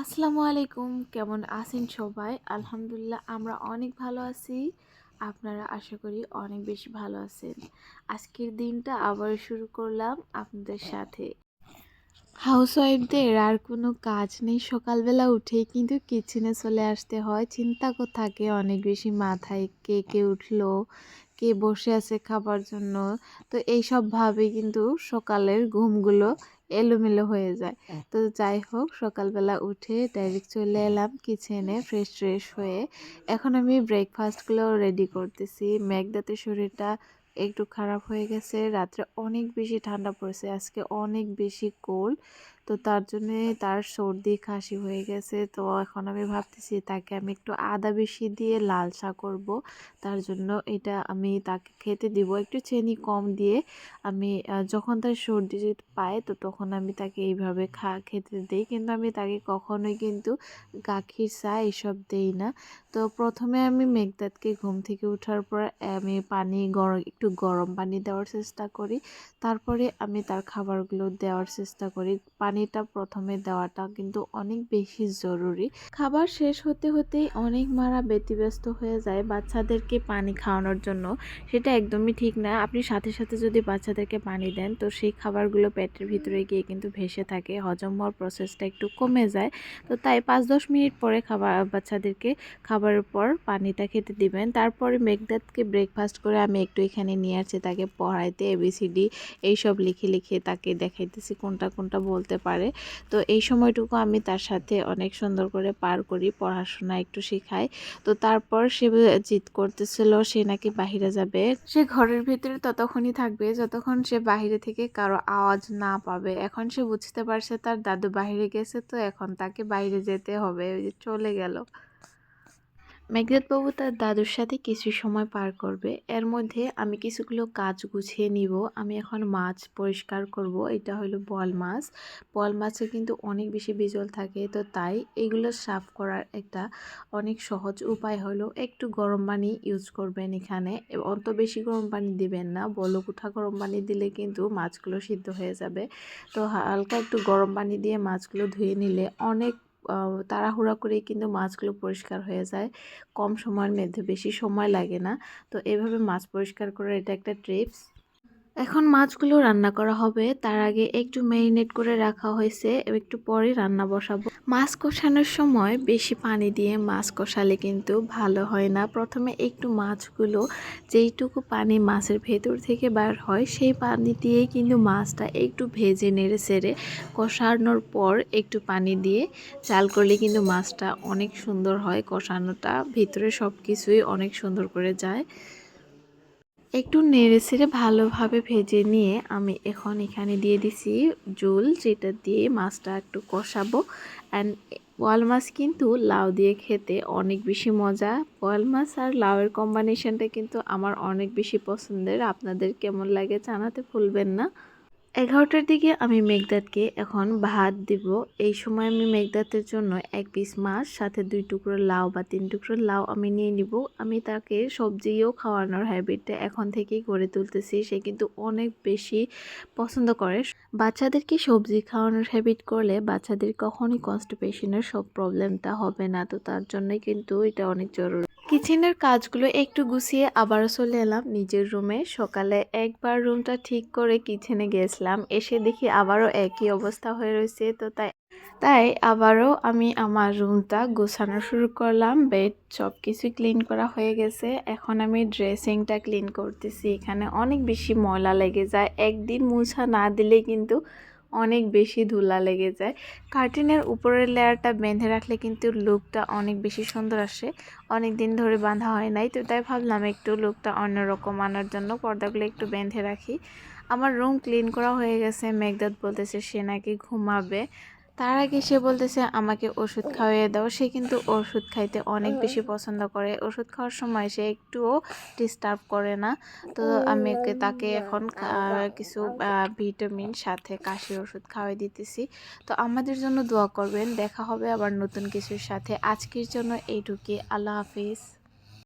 আসসালামু আলাইকুম, কেমন আছেন সবাই? আলহামদুলিল্লাহ আমরা অনেক ভালো আছি। আপনারা আশা করি অনেক বেশি ভালো আছেন। আজকের দিনটা আবার শুরু করলাম আপনাদের সাথে। হাউসওয়াইফদের আর কোনো কাজ নেই, সকালবেলা উঠেই কিন্তু কিচেনে চলে আসতে হয়। চিন্তা থাকে অনেক বেশি মাথায়, কে উঠলো, কে বসে আছে খাবার জন্য। তো এইসব ভাবে কিন্তু সকালের ঘুমগুলো এলোমেলো হয়ে যায়। তো যাই হোক, সকালবেলা উঠে ডাইরেক্ট চলে এলাম কিচেনে ফ্রেশ হয়ে। এখন আমি ব্রেকফাস্টগুলো রেডি করতেছি। মেঘদাতে শরীরটা একটু খারাপ হয়ে গেছে, রাত্রে অনেক বেশি ঠান্ডা পড়েছে, আজকে অনেক বেশি কোল্ড। তো তার জন্যে তার সর্দি কাশি হয়ে গেছে। তো এখন আমি ভাবতেছি তাকে আমি একটু আদা বেশি দিয়ে লাল চা করব। তার জন্য এটা আমি তাকে খেতে দিব একটু চিনি কম দিয়ে। আমি যখন তার সর্দি পায় তো তখন আমি তাকে এইভাবে খেতে দিই, কিন্তু আমি তাকে কখনোই কিন্তু গাখির চা এসব দেই না। তো প্রথমে আমি মেঘদাতকে ঘুম থেকে ওঠার পর আমি একটু গরম পানি দেওয়ার চেষ্টা করি। তারপরে আমি তার খাবারগুলো দেওয়ার চেষ্টা করি। পানিটা প্রথমে দেওয়াটা কিন্তু অনেক বেশি জরুরি। খাবার শেষ হতেই অনেক মারা ব্যতিব্যস্ত হয়ে যায় বাচ্চাদেরকে পানি খাওয়ানোর জন্য। সেটা একদমই ঠিক না। আপনি সাথে সাথে যদি বাচ্চাদেরকে পানি দেন তো সেই খাবারগুলো পেটের ভিতরে গিয়ে কিন্তু ভেসে থাকে, হজম হওয়ার প্রসেসটা একটু কমে যায়। তো তাই 5-10 মিনিট পরে বাচ্চাদেরকে খাবারের পর পানিটা খেতে দিবেন। তারপরে মেঘদাতকে ব্রেকফাস্ট করে আমি একটু এখানে নিয়ে আসছি তাকে পড়াইতে। ABCD এইসব লিখে তাকে দেখাইতেছি কোনটা কোনটা বলতে পারে। তো এই সময়টুকু আমি তার সাথে অনেক সুন্দর করে পার করি, পড়াশোনা একটু শেখাই। তো তারপর সে জিদ করতেছিল সে নাকি বাহিরে যাবে। সে ঘরের ভিতরে ততক্ষণই থাকবে যতক্ষণ সে বাহিরে থেকে কারো আওয়াজ না পাবে। এখন সে বুঝতে পারছে তার দাদু বাহিরে গেছে, তো এখন তাকে বাইরে যেতে হবে। ওই যে চলে গেল। মেঘনাদ বাবু তার দাদুর সাথে কিছু সময় পার করবে, এর মধ্যে আমি কিছুগুলো কাজ গুছিয়ে নিব। আমি এখন মাছ পরিষ্কার করব। এটা হলো বোয়াল মাছ। বোয়াল মাছে কিন্তু অনেক বেশি বিজল থাকে, তো তাই এগুলো সাফ করার একটা অনেক সহজ উপায় হলো একটু গরম পানি ইউজ করবেন এখানে। অত বেশি গরম পানি দিবেন না, বলক উঠা গরম পানি দিলে কিন্তু মাছগুলো সিদ্ধ হয়ে যাবে। তো হালকা একটু গরম পানি দিয়ে মাছগুলো ধুয়ে নিলে অনেক তাড়াহুড়া করেই কিন্তু মাছগুলো পরিষ্কার হয়ে যায়, কম সময়ের মধ্যে, বেশি সময় লাগে না। তো এভাবে মাছ পরিষ্কার করার এটা একটা টিপস। এখন মাছগুলো রান্না করা হবে, তার আগে একটু ম্যারিনেট করে রাখা হয়েছে, একটু পরে রান্না বসাবো। মাছ কষানোর সময় বেশি পানি দিয়ে মাছ কষালে কিন্তু ভালো হয় না। প্রথমে একটু মাছগুলো, যেইটুকু পানি মাছের ভেতর থেকে বার হয় সেই পানি দিয়েই কিন্তু মাছটা একটু ভেজে নেড়ে চেড়ে কষানোর পর একটু পানি দিয়ে চাল করলে কিন্তু মাছটা অনেক সুন্দর হয়, কষানোটা ভিতরে সব কিছুই অনেক সুন্দর করে যায়। একটু নেড়েচেড়ে ভালোভাবে ভেজে নিয়ে আমি এখন এখানে দিয়ে দিছি ঝোল, যেটা দিয়ে মাছটা একটু কষাবো। অ্যান্ড বোয়াল মাছ কিন্তু লাউ দিয়ে খেতে অনেক বেশি মজা। বোয়াল মাছ আর লাউয়ের কম্বিনেশনটা কিন্তু আমার অনেক বেশি পছন্দের। আপনাদের কেমন লাগে জানাতে ভুলবেন না। 11টার দিকে আমি মেঘদাতকে এখন ভাত দিব। এই সময় আমি মেঘদাতের জন্য 1 পিস মাছ সাথে 2 টুকরো লাউ বা 3 টুকরো লাউ আমি নিয়ে নিব। আমি তাকে সবজিও খাওয়ানোর হ্যাবিটটা এখন থেকেই গড়ে তুলতেছি। সে কিন্তু অনেক বেশি পছন্দ করে। বাচ্চাদেরকে সবজি খাওয়ানোর হ্যাবিট করলে বাচ্চাদের কখনোই কনস্টিপেশনের সব প্রবলেমটা হবে না। তো তার জন্যই কিন্তু এটা অনেক জরুরি। কিচেনের কাজগুলো একটু গুছিয়ে আবারও চলে এলাম নিজের রুমে। সকালে একবার রুমটা ঠিক করে কিচেনে গেছিলাম, এসে দেখি আবারও একই অবস্থা হয়ে রয়েছে। তো তাই আবারও আমি আমার রুমটা গোছানো শুরু করলাম। বেড সব কিছুই ক্লিন করা হয়ে গেছে, এখন আমি ড্রেসিংটা ক্লিন করতেছি। এখানে অনেক বেশি ময়লা লেগে যায়, একদিন মুছা না দিলে কিন্তু অনেক বেশি ধুলা লেগে যায়। কার্টেনের উপরের লেয়ারটা বেঁধে রাখলে কিন্তু লুকটা অনেক বেশি সুন্দর আসে। অনেক দিন ধরে বাঁধা হয় নাই, তো তাই ভাবলাম একটু লুকটা অন্যরকম আনার জন্য পর্দাগুলো একটু বেঁধে রাখি। আমার রুম ক্লিন করা হয়ে গেছে। মেঘদাত বলতেছে সে নাকি ঘুমাবে, তার আগে সে বলতেছে আমাকে ওষুধ খাওয়িয়ে দাও। সে কিন্তু ওষুধ খাইতে অনেক বেশি পছন্দ করে, ওষুধ খাওয়ার সময় সে একটুও ডিস্টার্ব করে না। তো আমি তাকে এখন কিছু ভিটামিন সাথে কাশির ওষুধ খাওয়াই দিতেছি। তো আমাদের জন্য দোয়া করবেন, দেখা হবে আবার নতুন কিছুর সাথে। আজকের জন্য এইটুকুই, আল্লাহ হাফিজ।